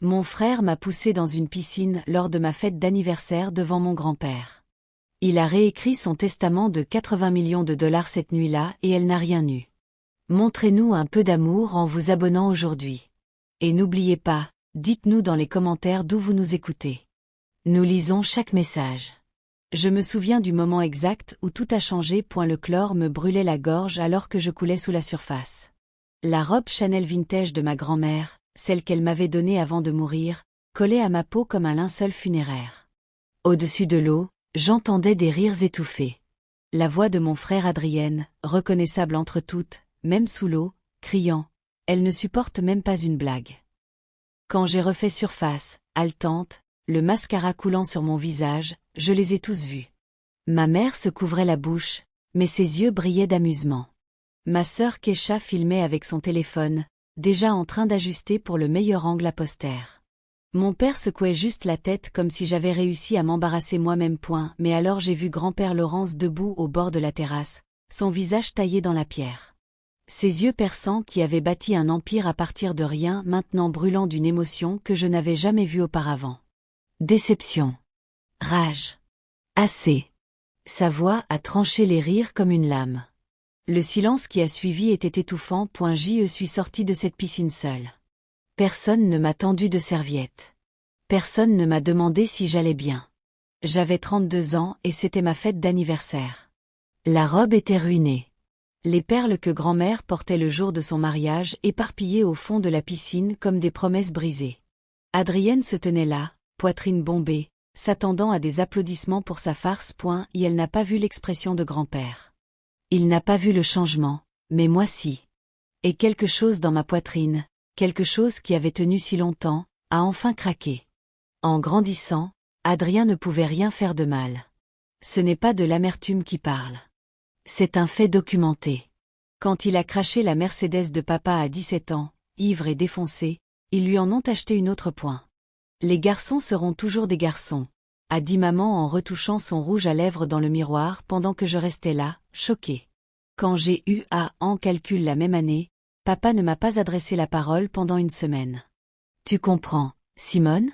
Mon frère m'a poussé dans une piscine lors de ma fête d'anniversaire devant mon grand-père. Il a réécrit son testament de 80 millions de dollars cette nuit-là et elle n'a rien eu. Montrez-nous un peu d'amour en vous abonnant aujourd'hui. Et n'oubliez pas, dites-nous dans les commentaires d'où vous nous écoutez. Nous lisons chaque message. Je me souviens du moment exact où tout a changé. Le chlore me brûlait la gorge alors que je coulais sous la surface. La robe Chanel vintage de ma grand-mère, celle qu'elle m'avait donnée avant de mourir, collait à ma peau comme un linceul funéraire. Au-dessus de l'eau, j'entendais des rires étouffés. La voix de mon frère Adrienne, reconnaissable entre toutes, même sous l'eau, criant « Elle ne supporte même pas une blague ». Quand j'ai refait surface, haletante, le mascara coulant sur mon visage, je les ai tous vus. Ma mère se couvrait la bouche, mais ses yeux brillaient d'amusement. Ma sœur Kesha filmait avec son téléphone, déjà en train d'ajuster pour le meilleur angle à poster. Mon père secouait juste la tête comme si j'avais réussi à m'embarrasser moi-même. Mais alors j'ai vu grand-père Laurence debout au bord de la terrasse, son visage taillé dans la pierre. Ses yeux perçants qui avaient bâti un empire à partir de rien maintenant brûlant d'une émotion que je n'avais jamais vue auparavant. Déception. Rage. Assez. Sa voix a tranché les rires comme une lame. Le silence qui a suivi était étouffant. Je suis sortie de cette piscine seule. Personne ne m'a tendu de serviette. Personne ne m'a demandé si j'allais bien. J'avais 32 ans et c'était ma fête d'anniversaire. La robe était ruinée. Les perles que grand-mère portait le jour de son mariage éparpillées au fond de la piscine comme des promesses brisées. Adrienne se tenait là, poitrine bombée, s'attendant à des applaudissements pour sa farce. Et elle n'a pas vu l'expression de grand-père. Il n'a pas vu le changement, mais moi si. Et quelque chose dans ma poitrine, quelque chose qui avait tenu si longtemps, a enfin craqué. En grandissant, Adrien ne pouvait rien faire de mal. Ce n'est pas de l'amertume qui parle. C'est un fait documenté. Quand il a craché la Mercedes de papa à 17 ans, ivre et défoncé, ils lui en ont acheté une autre. Les garçons seront toujours des garçons, a dit maman en retouchant son rouge à lèvres dans le miroir pendant que je restais là, choquée. Quand j'ai eu en calcul la même année, papa ne m'a pas adressé la parole pendant une semaine. Tu comprends, Simone?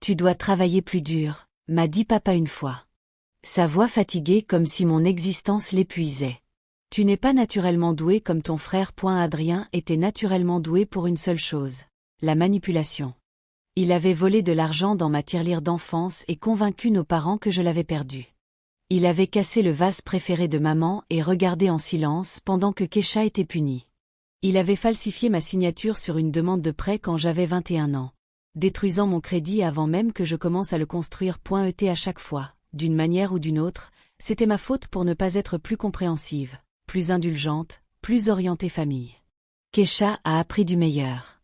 Tu dois travailler plus dur, m'a dit papa une fois. Sa voix fatiguée comme si mon existence l'épuisait. Tu n'es pas naturellement doué comme ton frère. Adrien était naturellement doué pour une seule chose, la manipulation. Il avait volé de l'argent dans ma tirelire d'enfance et convaincu nos parents que je l'avais perdu. Il avait cassé le vase préféré de maman et regardé en silence pendant que Kesha était punie. Il avait falsifié ma signature sur une demande de prêt quand j'avais 21 ans, détruisant mon crédit avant même que je commence à le construire. À chaque fois, d'une manière ou d'une autre, c'était ma faute pour ne pas être plus compréhensive, plus indulgente, plus orientée famille. Kesha a appris du meilleur.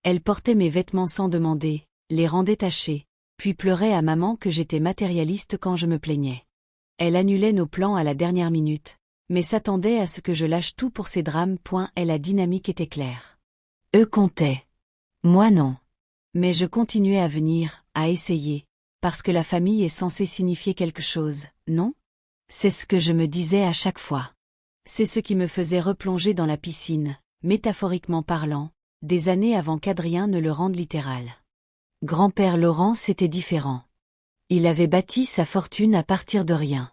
Elle portait mes vêtements sans demander, les rendait tachés, puis pleurait à maman que j'étais matérialiste quand je me plaignais. Elle annulait nos plans à la dernière minute, mais s'attendait à ce que je lâche tout pour ces drames. La dynamique était claire. Eux comptaient. Moi non. Mais je continuais à venir, à essayer, parce que la famille est censée signifier quelque chose, non? C'est ce que je me disais à chaque fois. C'est ce qui me faisait replonger dans la piscine, métaphoriquement parlant, des années avant qu'Adrien ne le rende littéral. Grand-père Laurent c'était différent. Il avait bâti sa fortune à partir de rien.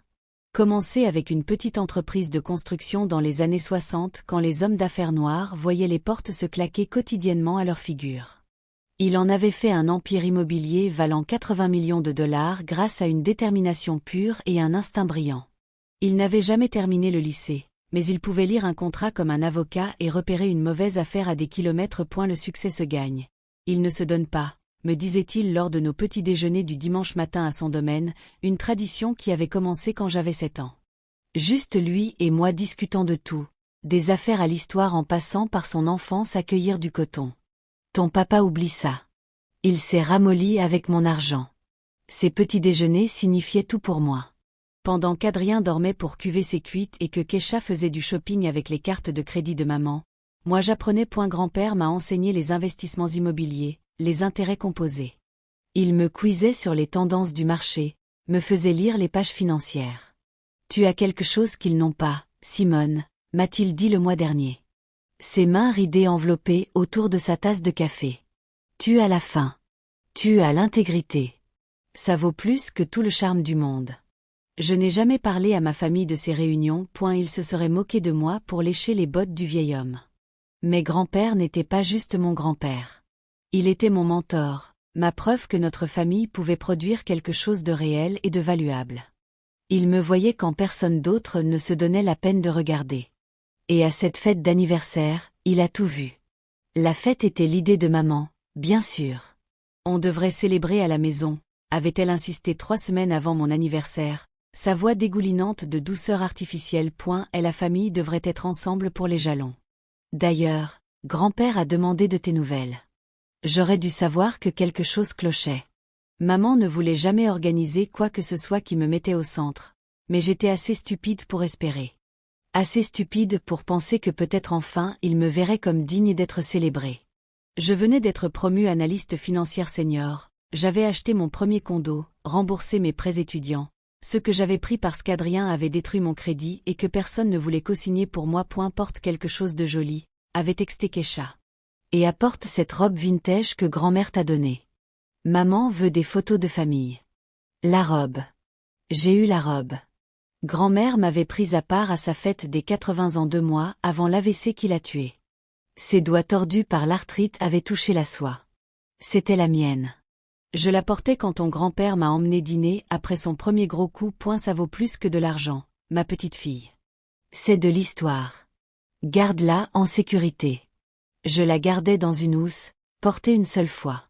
Commencé avec une petite entreprise de construction dans les années 60 quand les hommes d'affaires noirs voyaient les portes se claquer quotidiennement à leur figure. Il en avait fait un empire immobilier valant 80 millions de dollars grâce à une détermination pure et un instinct brillant. Il n'avait jamais terminé le lycée, mais il pouvait lire un contrat comme un avocat et repérer une mauvaise affaire à des kilomètres. Le succès se gagne. Il ne se donne pas, me disait-il lors de nos petits déjeuners du dimanche matin à son domaine, une tradition qui avait commencé quand j'avais 7 ans. Juste lui et moi discutant de tout, des affaires à l'histoire en passant par son enfance à cueillir du coton. Ton papa oublie ça. Il s'est ramolli avec mon argent. Ces petits déjeuners signifiaient tout pour moi. Pendant qu'Adrien dormait pour cuver ses cuites et que Kesha faisait du shopping avec les cartes de crédit de maman, moi j'apprenais. Grand-père m'a enseigné les investissements immobiliers, les intérêts composés. Il me quizzait sur les tendances du marché, me faisait lire les pages financières. Tu as quelque chose qu'ils n'ont pas, Simone, m'a-t-il dit le mois dernier. Ses mains ridées enveloppées autour de sa tasse de café. Tu as la faim. Tu as l'intégrité. Ça vaut plus que tout le charme du monde. Je n'ai jamais parlé à ma famille de ces réunions, ils se seraient moqués de moi pour lécher les bottes du vieil homme. Mais grand-père n'était pas juste mon grand-père. Il était mon mentor, ma preuve que notre famille pouvait produire quelque chose de réel et de valuable. Il me voyait quand personne d'autre ne se donnait la peine de regarder. Et à cette fête d'anniversaire, il a tout vu. La fête était l'idée de maman, bien sûr. On devrait célébrer à la maison, avait-elle insisté 3 semaines avant mon anniversaire, sa voix dégoulinante de douceur artificielle. Et la famille devrait être ensemble pour les jalons. D'ailleurs, grand-père a demandé de tes nouvelles. J'aurais dû savoir que quelque chose clochait. Maman ne voulait jamais organiser quoi que ce soit qui me mettait au centre, mais j'étais assez stupide pour espérer. Assez stupide pour penser que peut-être enfin il me verrait comme digne d'être célébré. Je venais d'être promue analyste financière senior, j'avais acheté mon premier condo, remboursé mes prêts étudiants, ce que j'avais pris parce qu'Adrien avait détruit mon crédit et que personne ne voulait co-signer pour moi. Porte quelque chose de joli, avait texté Kesha. Et apporte cette robe vintage que grand-mère t'a donnée. Maman veut des photos de famille. La robe. J'ai eu la robe. Grand-mère m'avait prise à part à sa fête des 80 ans 2 mois avant l'AVC qui l'a tuée. Ses doigts tordus par l'arthrite avaient touché la soie. C'était la mienne. Je la portais quand ton grand-père m'a emmené dîner après son premier gros coup. Ça vaut plus que de l'argent, ma petite fille. C'est de l'histoire. Garde-la en sécurité. Je la gardais dans une housse, portée une seule fois.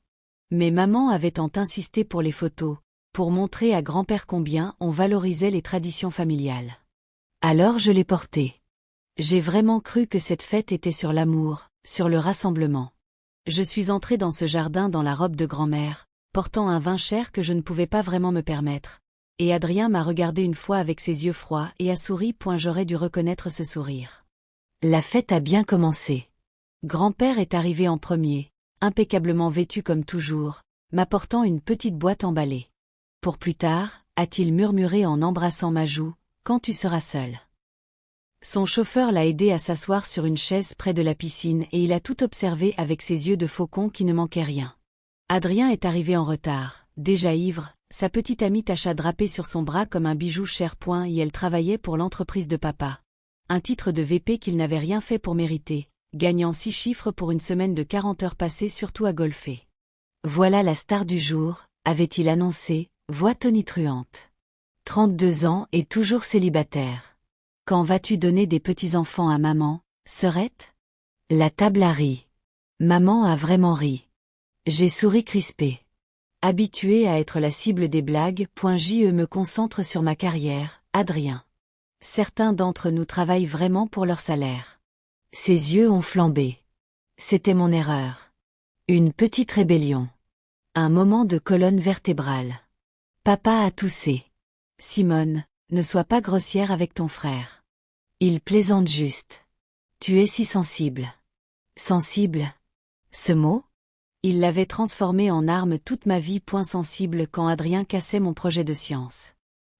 Mais maman avait tant insisté pour les photos, pour montrer à grand-père combien on valorisait les traditions familiales. Alors je l'ai portée. J'ai vraiment cru que cette fête était sur l'amour, sur le rassemblement. Je suis entrée dans ce jardin dans la robe de grand-mère, portant un vin cher que je ne pouvais pas vraiment me permettre. Et Adrien m'a regardé une fois avec ses yeux froids et a souri. J'aurais dû reconnaître ce sourire. La fête a bien commencé. Grand-père est arrivé en premier, impeccablement vêtu comme toujours, m'apportant une petite boîte emballée. Pour plus tard, a-t-il murmuré en embrassant ma joue, quand tu seras seul. Son chauffeur l'a aidé à s'asseoir sur une chaise près de la piscine et il a tout observé avec ses yeux de faucon qui ne manquaient rien. Adrien est arrivé en retard, déjà ivre, sa petite amie Tacha drapée sur son bras comme un bijou cher. Et elle travaillait pour l'entreprise de papa. Un titre de VP qu'il n'avait rien fait pour mériter, gagnant 6 chiffres pour une semaine de 40 heures passées surtout à golfer. Voilà la star du jour, avait-il annoncé, voix tonitruante. 32 ans et toujours célibataire. Quand vas-tu donner des petits-enfants à maman, sœurette? La table a ri. Maman a vraiment ri. J'ai souri crispé. Habitué à être la cible des blagues, je me concentre sur ma carrière, Adrien. Certains d'entre nous travaillent vraiment pour leur salaire. Ses yeux ont flambé. C'était mon erreur. Une petite rébellion. Un moment de colonne vertébrale. Papa a toussé. Simone, ne sois pas grossière avec ton frère. Il plaisante juste. Tu es si sensible. Sensible? Ce mot? Il l'avait transformé en arme toute ma vie. Sensible quand Adrien cassait mon projet de science.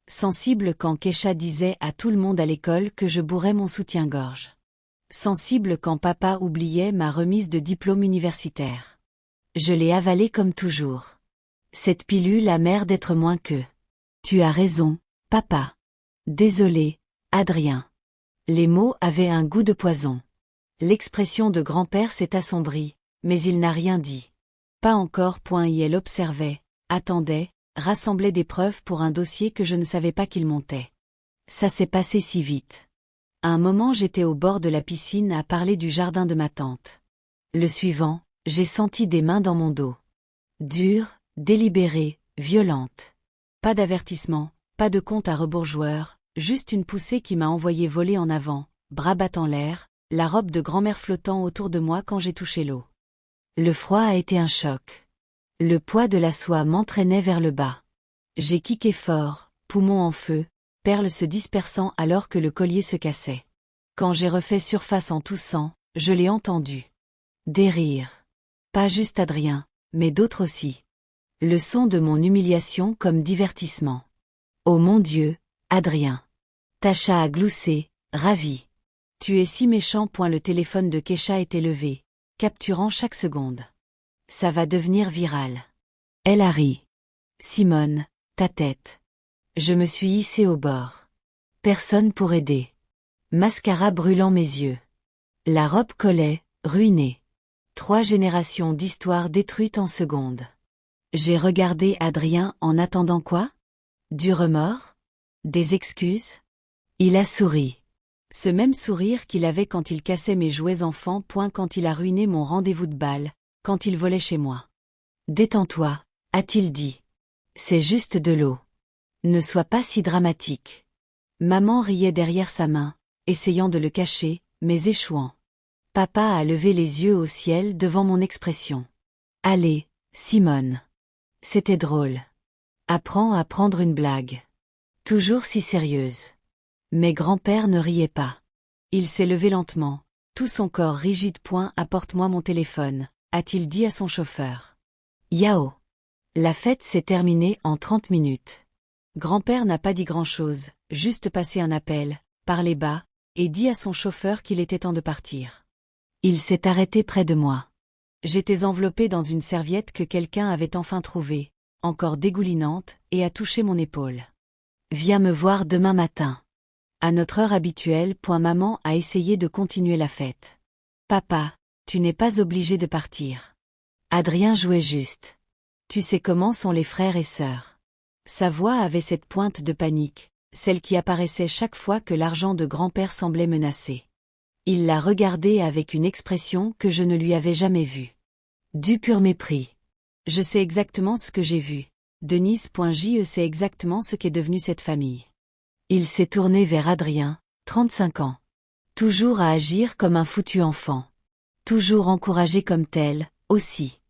Sensible quand Kesha disait à tout le monde à l'école que je bourrais mon soutien-gorge. Sensible quand papa oubliait ma remise de diplôme universitaire. Je l'ai avalé comme toujours. Cette pilule amère d'être moins que. Tu as raison, papa. Désolé, Adrien. Les mots avaient un goût de poison. L'expression de grand-père s'est assombrie, mais il n'a rien dit. Pas encore. Elle observait, attendait, rassemblait des preuves pour un dossier que je ne savais pas qu'il montait. Ça s'est passé si vite. À un moment j'étais au bord de la piscine à parler du jardin de ma tante. Le suivant, j'ai senti des mains dans mon dos. Dures, délibérées, violentes. Pas d'avertissement, pas de compte à rebours joueur, juste une poussée qui m'a envoyé voler en avant, bras battant l'air, la robe de grand-mère flottant autour de moi quand j'ai touché l'eau. Le froid a été un choc. Le poids de la soie m'entraînait vers le bas. J'ai kické fort, poumons en feu, perles se dispersant alors que le collier se cassait. Quand j'ai refait surface en toussant, je l'ai entendu. Des rires. Pas juste Adrien, mais d'autres aussi. Le son de mon humiliation comme divertissement. Oh mon Dieu, Adrien. Tacha a gloussé, ravi. Tu es si méchant. Le téléphone de Kesha était levé, capturant chaque seconde. Ça va devenir viral. Elle a ri. Simone, ta tête. Je me suis hissée au bord. Personne pour aider. Mascara brûlant mes yeux. La robe collait, ruinée. 3 générations d'histoires détruites en secondes. J'ai regardé Adrien en attendant quoi? Du remords? Des excuses? Il a souri. Ce même sourire qu'il avait quand il cassait mes jouets enfants, quand il a ruiné mon rendez-vous de bal, quand il volait chez moi. Détends-toi, a-t-il dit. C'est juste de l'eau. Ne sois pas si dramatique. Maman riait derrière sa main, essayant de le cacher, mais échouant. Papa a levé les yeux au ciel devant mon expression. Allez, Simone. C'était drôle. Apprends à prendre une blague. Toujours si sérieuse. Mais grand-père ne riait pas. Il s'est levé lentement, tout son corps rigide. Apporte-moi mon téléphone, a-t-il dit à son chauffeur. Yao. La fête s'est terminée en 30 minutes. Grand-père n'a pas dit grand-chose, juste passé un appel, parlé bas, et dit à son chauffeur qu'il était temps de partir. Il s'est arrêté près de moi. J'étais enveloppée dans une serviette que quelqu'un avait enfin trouvée, encore dégoulinante, et a touché mon épaule. Viens me voir demain matin. À notre heure habituelle. Maman a essayé de continuer la fête. Papa, tu n'es pas obligé de partir. Adrien jouait juste. Tu sais comment sont les frères et sœurs. Sa voix avait cette pointe de panique, celle qui apparaissait chaque fois que l'argent de grand-père semblait menacé. Il l'a regardé avec une expression que je ne lui avais jamais vue. Du pur mépris. Je sais exactement ce que j'ai vu. Denise.je sait exactement ce qu'est devenue cette famille. Il s'est tourné vers Adrien, 35 ans. Toujours à agir comme un foutu enfant. Toujours encouragé comme tel, aussi.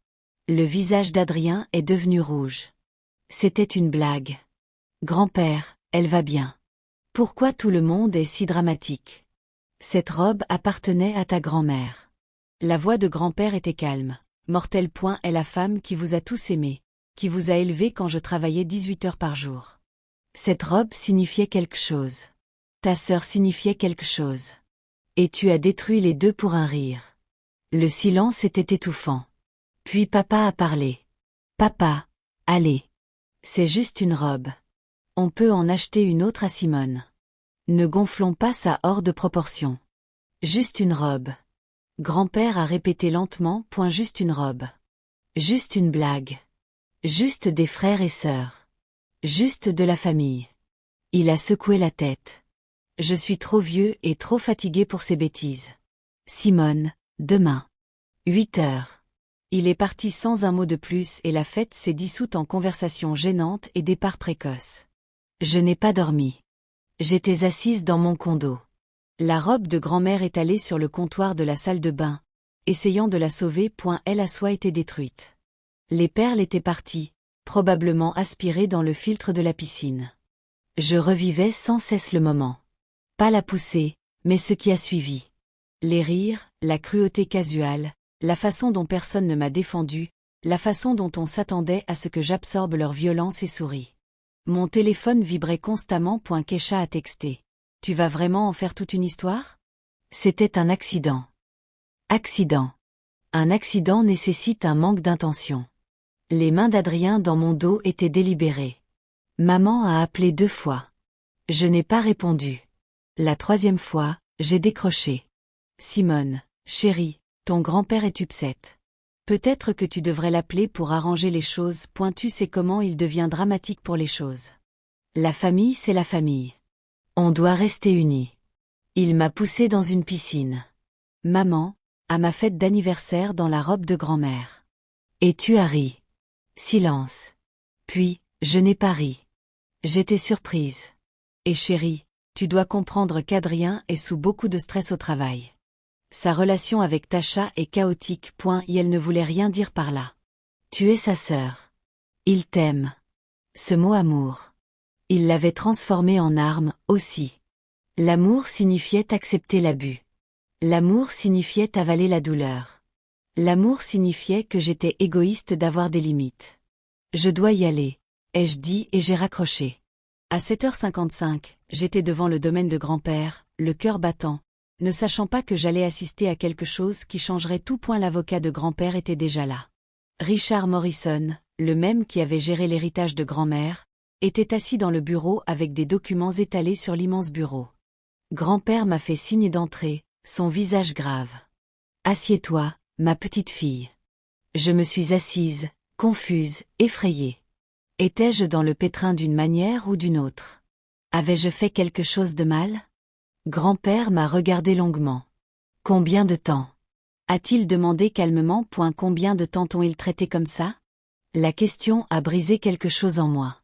Le visage d'Adrien est devenu rouge. C'était une blague. Grand-père, elle va bien. Pourquoi tout le monde est si dramatique? Cette robe appartenait à ta grand-mère. La voix de grand-père était calme. Mortelle. Est la femme qui vous a tous aimés, qui vous a élevé quand je travaillais 18 heures par jour. Cette robe signifiait quelque chose. Ta sœur signifiait quelque chose. Et tu as détruit les deux pour un rire. Le silence était étouffant. Puis papa a parlé. Papa, allez. C'est juste une robe. On peut en acheter une autre à Simone. Ne gonflons pas ça hors de proportion. Juste une robe. Grand-père a répété lentement. Juste une robe. Juste une blague. Juste des frères et sœurs. Juste de la famille. Il a secoué la tête. Je suis trop vieux et trop fatigué pour ces bêtises. Simone, demain. 8 heures. Il est parti sans un mot de plus et la fête s'est dissoute en conversation gênante et départ précoce. Je n'ai pas dormi. J'étais assise dans mon condo. La robe de grand-mère étalée sur le comptoir de la salle de bain, essayant de la sauver. Elle a soit été détruite. Les perles étaient parties, probablement aspirées dans le filtre de la piscine. Je revivais sans cesse le moment. Pas la poussée, mais ce qui a suivi. Les rires, la cruauté casuale, la façon dont personne ne m'a défendu, la façon dont on s'attendait à ce que j'absorbe leur violence et souris. Mon téléphone vibrait constamment. Kesha a texté. Tu vas vraiment en faire toute une histoire? C'était un accident. Accident. Un accident nécessite un manque d'intention. Les mains d'Adrien dans mon dos étaient délibérées. Maman a appelé 2 fois. Je n'ai pas répondu. La 3e fois, j'ai décroché. Simone, chérie, ton grand-père est upset. Peut-être que tu devrais l'appeler pour arranger les choses. Tu sais comment il devient dramatique pour les choses. La famille, c'est la famille. On doit rester unis. Il m'a poussé dans une piscine. Maman, à ma fête d'anniversaire dans la robe de grand-mère. Et tu as ri. Silence. Puis, je n'ai pas ri. J'étais surprise. Et chérie, tu dois comprendre qu'Adrien est sous beaucoup de stress au travail. Sa relation avec Tasha est chaotique. Et elle ne voulait rien dire par là. Tu es sa sœur. Il t'aime. Ce mot amour. Il l'avait transformé en arme, aussi. L'amour signifiait accepter l'abus. L'amour signifiait avaler la douleur. L'amour signifiait que j'étais égoïste d'avoir des limites. Je dois y aller, ai-je dit et j'ai raccroché. À 7h55, j'étais devant le domaine de grand-père, le cœur battant, ne sachant pas que j'allais assister à quelque chose qui changerait tout. L'avocat de grand-père était déjà là. Richard Morrison, le même qui avait géré l'héritage de grand-mère, était assis dans le bureau avec des documents étalés sur l'immense bureau. Grand-père m'a fait signe d'entrer, son visage grave. « Assieds-toi, ma petite fille. » Je me suis assise, confuse, effrayée. Étais-je dans le pétrin d'une manière ou d'une autre? Avais-je fait quelque chose de mal? Grand-père m'a regardé longuement. « Combien de temps? » a-t-il demandé calmement. Combien de temps t'ont-ils traité comme ça? La question a brisé quelque chose en moi.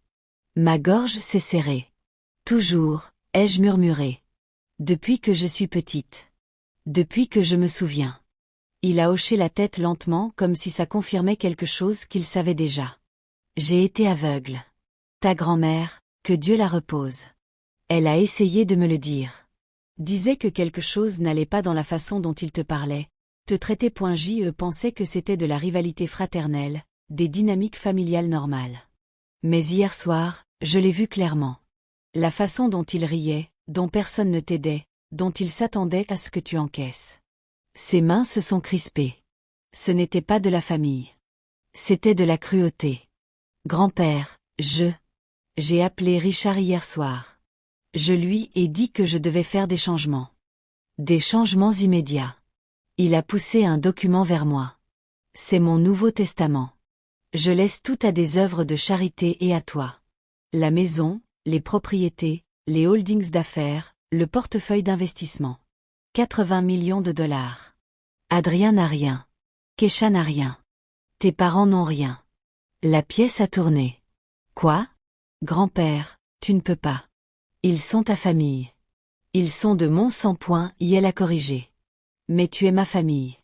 Ma gorge s'est serrée. Toujours, ai-je murmuré. Depuis que je suis petite. Depuis que je me souviens. Il a hoché la tête lentement comme si ça confirmait quelque chose qu'il savait déjà. J'ai été aveugle. Ta grand-mère, que Dieu la repose. Elle a essayé de me le dire. Disait que quelque chose n'allait pas dans la façon dont il te parlait. Te traitait. Je pensais que c'était de la rivalité fraternelle, des dynamiques familiales normales. Mais hier soir, je l'ai vu clairement. La façon dont il riait, dont personne ne t'aidait, dont il s'attendait à ce que tu encaisses. Ses mains se sont crispées. Ce n'était pas de la famille. C'était de la cruauté. Grand-père, j'ai appelé Richard hier soir. Je lui ai dit que je devais faire des changements. Des changements immédiats. Il a poussé un document vers moi. C'est mon Nouveau Testament. Je laisse tout à des œuvres de charité et à toi. La maison, les propriétés, les holdings d'affaires, le portefeuille d'investissement. 80 millions de dollars. Adrien n'a rien. Kesha n'a rien. Tes parents n'ont rien. La pièce a tourné. Quoi? Grand-père, tu ne peux pas. Ils sont ta famille. Ils sont de mon sang. Elle a corrigé. Mais tu es ma famille.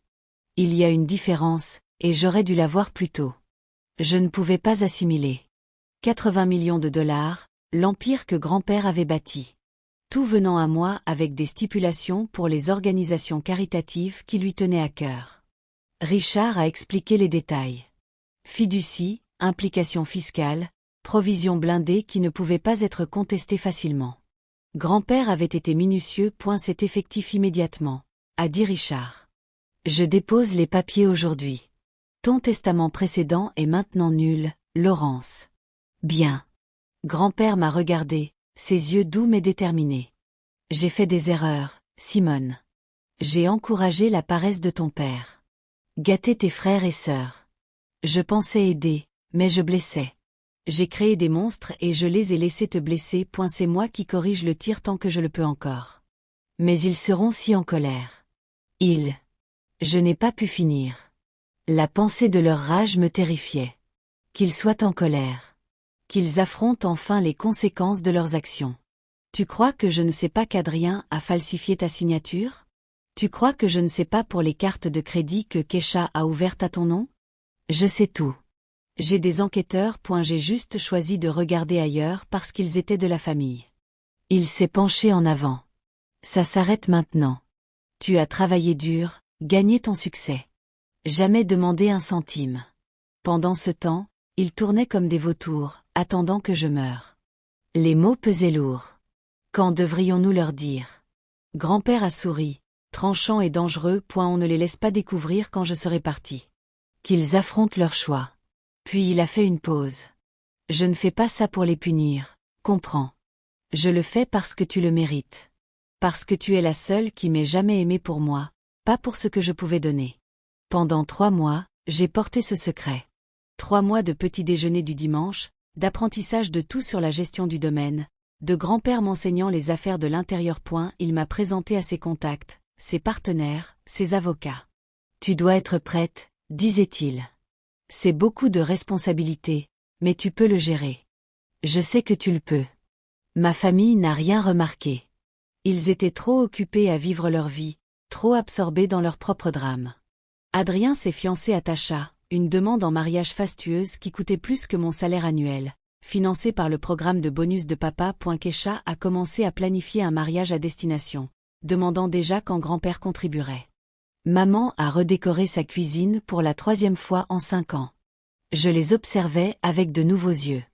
Il y a une différence, et j'aurais dû la voir plus tôt. Je ne pouvais pas assimiler. 80 millions de dollars, l'empire que grand-père avait bâti. Tout venant à moi avec des stipulations pour les organisations caritatives qui lui tenaient à cœur. Richard a expliqué les détails. Fiducie, implications fiscales, provisions blindées qui ne pouvaient pas être contestées facilement. Grand-père avait été minutieux. C'est effectif immédiatement, a dit Richard. Je dépose les papiers aujourd'hui. Ton testament précédent est maintenant nul, Laurence. Bien. Grand-père m'a regardé, ses yeux doux mais déterminés. J'ai fait des erreurs, Simone. J'ai encouragé la paresse de ton père. Gâté tes frères et sœurs. Je pensais aider, mais je blessais. J'ai créé des monstres et je les ai laissés te blesser. C'est moi qui corrige le tir tant que je le peux encore. Mais ils seront si en colère. Je n'ai pas pu finir. La pensée de leur rage me terrifiait. Qu'ils soient en colère. Qu'ils affrontent enfin les conséquences de leurs actions. Tu crois que je ne sais pas qu'Adrien a falsifié ta signature? Tu crois que je ne sais pas pour les cartes de crédit que Kesha a ouvertes à ton nom? Je sais tout. J'ai des enquêteurs. J'ai juste choisi de regarder ailleurs parce qu'ils étaient de la famille. Il s'est penché en avant. Ça s'arrête maintenant. Tu as travaillé dur, gagné ton succès. Jamais demandé un centime. Pendant ce temps, ils tournaient comme des vautours, attendant que je meure. Les mots pesaient lourd. Quand devrions-nous leur dire? Grand-père a souri, tranchant et dangereux. On ne les laisse pas découvrir quand je serai parti. Qu'ils affrontent leur choix. Puis il a fait une pause. Je ne fais pas ça pour les punir, comprends. Je le fais parce que tu le mérites. Parce que tu es la seule qui m'ait jamais aimé pour moi, pas pour ce que je pouvais donner. Pendant 3 mois, j'ai porté ce secret. 3 mois de petit déjeuner du dimanche, d'apprentissage de tout sur la gestion du domaine, de grand-père m'enseignant les affaires de l'intérieur. Il m'a présenté à ses contacts, ses partenaires, ses avocats. Tu dois être prête, disait-il. C'est beaucoup de responsabilités, mais tu peux le gérer. Je sais que tu le peux. Ma famille n'a rien remarqué. Ils étaient trop occupés à vivre leur vie, trop absorbés dans leur propre drame. Adrien s'est fiancé à Tasha, une demande en mariage fastueuse qui coûtait plus que mon salaire annuel, financée par le programme de bonus de papa. Kesha a commencé à planifier un mariage à destination, demandant déjà quand grand-père contribuerait. Maman a redécoré sa cuisine pour la 3e fois en 5 ans. Je les observais avec de nouveaux yeux.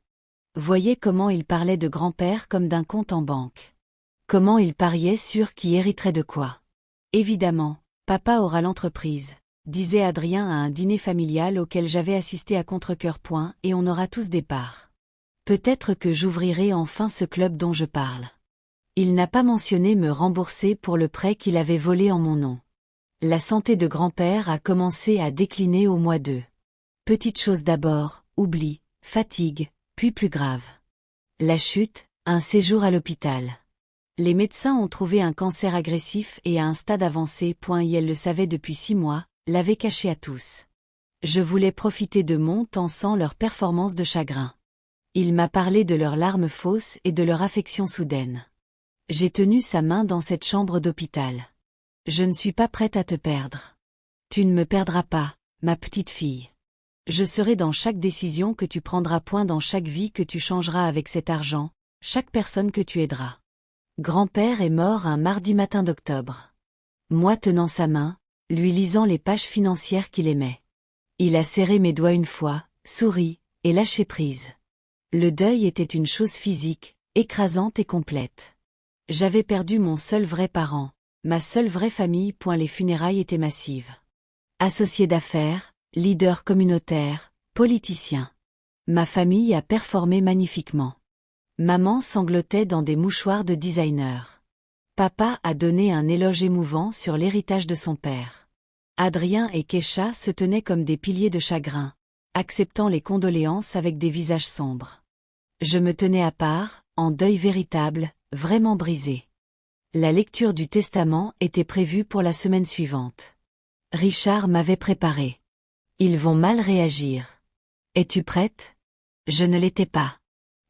Voyez comment ils parlaient de grand-père comme d'un compte en banque. Comment ils pariaient sur qui hériterait de quoi. Évidemment, papa aura l'entreprise, disait Adrien à un dîner familial auquel j'avais assisté à contre-cœur point, et on aura tous des parts. Peut-être que j'ouvrirai enfin ce club dont je parle. Il n'a pas mentionné me rembourser pour le prêt qu'il avait volé en mon nom. La santé de grand-père a commencé à décliner au mois de. Petite chose d'abord, oubli, fatigue, puis plus grave. La chute, un séjour à l'hôpital. Les médecins ont trouvé un cancer agressif et à un stade avancé. Et elle le savait depuis 6 mois, l'avait caché à tous. Je voulais profiter de mon temps sans leur performance de chagrin. Il m'a parlé de leurs larmes fausses et de leur affection soudaine. J'ai tenu sa main dans cette chambre d'hôpital. Je ne suis pas prête à te perdre. Tu ne me perdras pas, ma petite fille. Je serai dans chaque décision que tu prendras, point dans chaque vie que tu changeras avec cet argent, chaque personne que tu aideras. Grand-père est mort un mardi matin d'octobre. Moi tenant sa main, lui lisant les pages financières qu'il aimait. Il a serré mes doigts une fois, souri, et lâché prise. Le deuil était une chose physique, écrasante et complète. J'avais perdu mon seul vrai parent, ma seule vraie famille. Les funérailles étaient massives. Associé d'affaires, leader communautaire, politicien. Ma famille a performé magnifiquement. Maman sanglotait dans des mouchoirs de designer. Papa a donné un éloge émouvant sur l'héritage de son père. Adrien et Kesha se tenaient comme des piliers de chagrin, acceptant les condoléances avec des visages sombres. Je me tenais à part, en deuil véritable, vraiment brisé. La lecture du testament était prévue pour la semaine suivante. Richard m'avait préparé. Ils vont mal réagir. Es-tu prête? Je ne l'étais pas.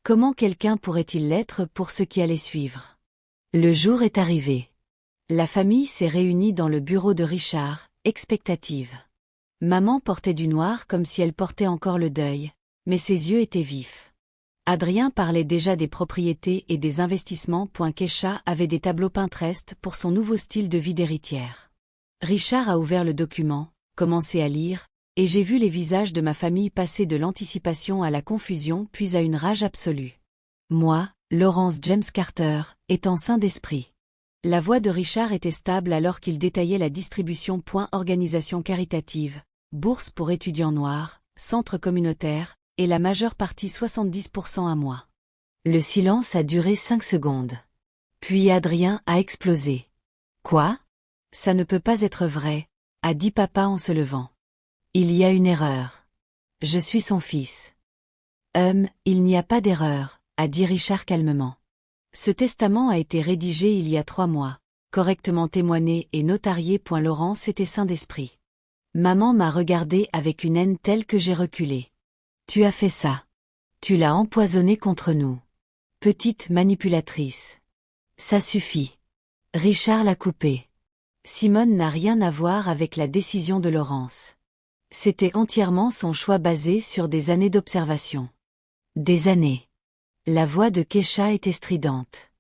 Comment quelqu'un pourrait-il l'être pour ce qui allait suivre? Le jour est arrivé. La famille s'est réunie dans le bureau de Richard, expectative. Maman portait du noir comme si elle portait encore le deuil, mais ses yeux étaient vifs. Adrien parlait déjà des propriétés et des investissements. Kesha avait des tableaux Pinterest pour son nouveau style de vie d'héritière. Richard a ouvert le document, commencé à lire, et j'ai vu les visages de ma famille passer de l'anticipation à la confusion puis à une rage absolue. Moi, Laurence James Carter, étant sain d'esprit. La voix de Richard était stable alors qu'il détaillait la distribution. Organisation caritative, bourse pour étudiants noirs, centre communautaire, et la majeure partie 70% à moi. Le silence a duré 5 secondes. Puis Adrien a explosé. Quoi? Ça ne peut pas être vrai, a dit papa en se levant. Il y a une erreur. Je suis son fils. Il n'y a pas d'erreur, a dit Richard calmement. Ce testament a été rédigé il y a 3 mois, correctement témoigné et notarié. Laurence était sain d'esprit. Maman m'a regardé avec une haine telle que j'ai reculé. Tu as fait ça. Tu l'as empoisonné contre nous. Petite manipulatrice. Ça suffit. Richard l'a coupé. Simone n'a rien à voir avec la décision de Laurence. C'était entièrement son choix basé sur des années d'observation. Des années. La voix de Kesha était stridente.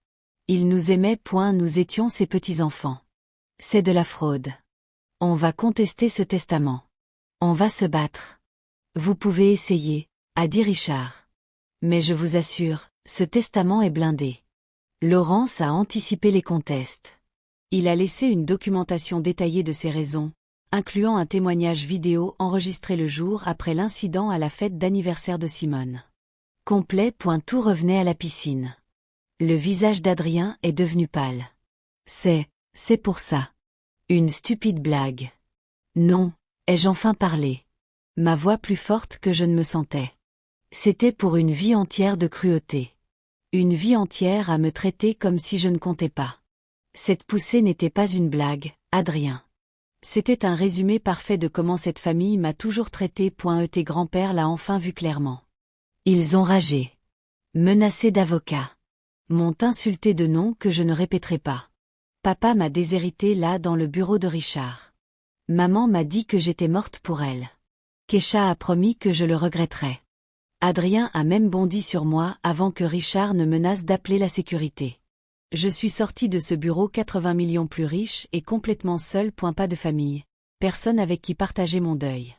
Il nous aimait. Nous étions ses petits-enfants. C'est de la fraude. On va contester ce testament. On va se battre. Vous pouvez essayer, a dit Richard. Mais je vous assure, ce testament est blindé. Laurence a anticipé les contestes. Il a laissé une documentation détaillée de ses raisons, incluant un témoignage vidéo enregistré le jour après l'incident à la fête d'anniversaire de Simone. Complet. Tout revenait à la piscine. Le visage d'Adrien est devenu pâle. C'est pour ça. Une stupide blague. Non, ai-je enfin parlé. Ma voix plus forte que je ne me sentais. C'était pour une vie entière de cruauté. Une vie entière à me traiter comme si je ne comptais pas. Cette poussée n'était pas une blague, Adrien. C'était un résumé parfait de comment cette famille m'a toujours traité. Tes grand-père l'a enfin vu clairement. Ils ont ragé. Menacé d'avocats. M'ont insulté de noms que je ne répéterai pas. Papa m'a déshérité là dans le bureau de Richard. Maman m'a dit que j'étais morte pour elle. Kesha a promis que je le regretterais. Adrien a même bondi sur moi avant que Richard ne menace d'appeler la sécurité. Je suis sortie de ce bureau 80 millions plus riche et complètement seule. Pas de famille, personne avec qui partager mon deuil.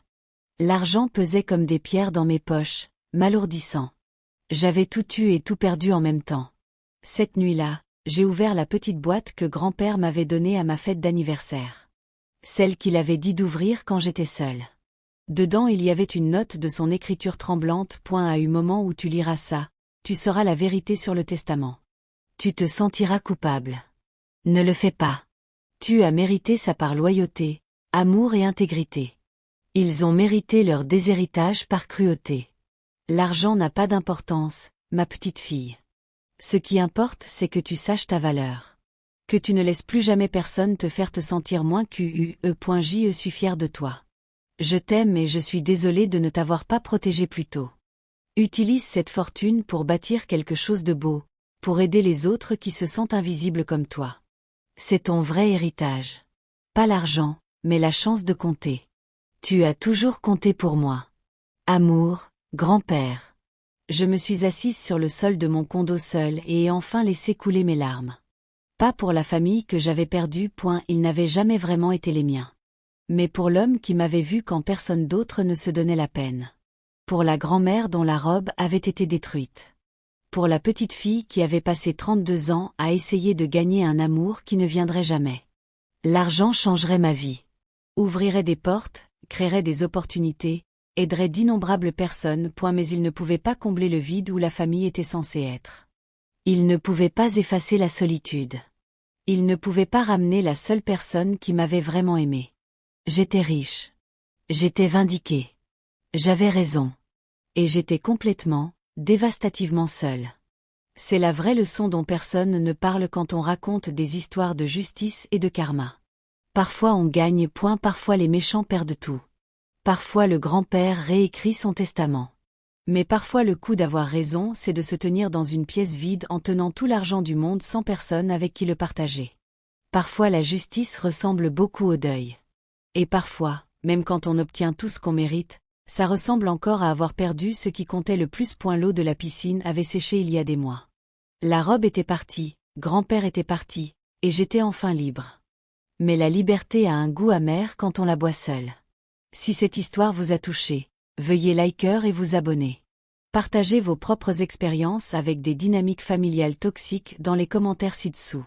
L'argent pesait comme des pierres dans mes poches, m'alourdissant. J'avais tout eu et tout perdu en même temps. Cette nuit-là, j'ai ouvert la petite boîte que grand-père m'avait donnée à ma fête d'anniversaire. Celle qu'il avait dit d'ouvrir quand j'étais seule. Dedans il y avait une note de son écriture tremblante. À un moment où tu liras ça, tu sauras la vérité sur le testament. Tu te sentiras coupable. Ne le fais pas. Tu as mérité ça par loyauté, amour et intégrité. Ils ont mérité leur déshéritage par cruauté. L'argent n'a pas d'importance, ma petite fille. Ce qui importe, c'est que tu saches ta valeur. Que tu ne laisses plus jamais personne te faire te sentir moins je suis fière de toi. Je t'aime et je suis désolée de ne t'avoir pas protégé plus tôt. Utilise cette fortune pour bâtir quelque chose de beau, pour aider les autres qui se sentent invisibles comme toi. C'est ton vrai héritage. Pas l'argent, mais la chance de compter. Tu as toujours compté pour moi. Amour, grand-père. Je me suis assise sur le sol de mon condo seule et ai enfin laissé couler mes larmes. Pas pour la famille que j'avais perdue. Ils n'avaient jamais vraiment été les miens. Mais pour l'homme qui m'avait vu quand personne d'autre ne se donnait la peine. Pour la grand-mère dont la robe avait été détruite. Pour la petite fille qui avait passé 32 ans à essayer de gagner un amour qui ne viendrait jamais. L'argent changerait ma vie. Ouvrirait des portes, créerait des opportunités, aiderait d'innombrables personnes. Mais il ne pouvait pas combler le vide où la famille était censée être. Il ne pouvait pas effacer la solitude. Il ne pouvait pas ramener la seule personne qui m'avait vraiment aimé. J'étais riche. J'étais vindiquée. J'avais raison. Et j'étais complètement, dévastativement seule. C'est la vraie leçon dont personne ne parle quand on raconte des histoires de justice et de karma. Parfois on gagne. Parfois les méchants perdent tout. Parfois le grand-père réécrit son testament. Mais parfois le coup d'avoir raison, c'est de se tenir dans une pièce vide en tenant tout l'argent du monde sans personne avec qui le partager. Parfois la justice ressemble beaucoup au deuil. Et parfois, même quand on obtient tout ce qu'on mérite, ça ressemble encore à avoir perdu ce qui comptait le plus. L'eau de la piscine avait séché il y a des mois. La robe était partie, grand-père était parti, et j'étais enfin libre. Mais la liberté a un goût amer quand on la boit seule. Si cette histoire vous a touché, veuillez liker et vous abonner. Partagez vos propres expériences avec des dynamiques familiales toxiques dans les commentaires ci-dessous.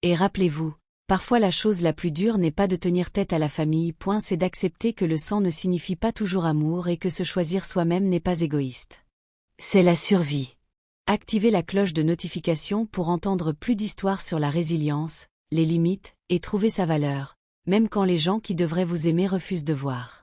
Et rappelez-vous, parfois la chose la plus dure n'est pas de tenir tête à la famille. C'est d'accepter que le sang ne signifie pas toujours amour et que se choisir soi-même n'est pas égoïste. C'est la survie. Activez la cloche de notification pour entendre plus d'histoires sur la résilience, les limites, et trouver sa valeur, même quand les gens qui devraient vous aimer refusent de voir.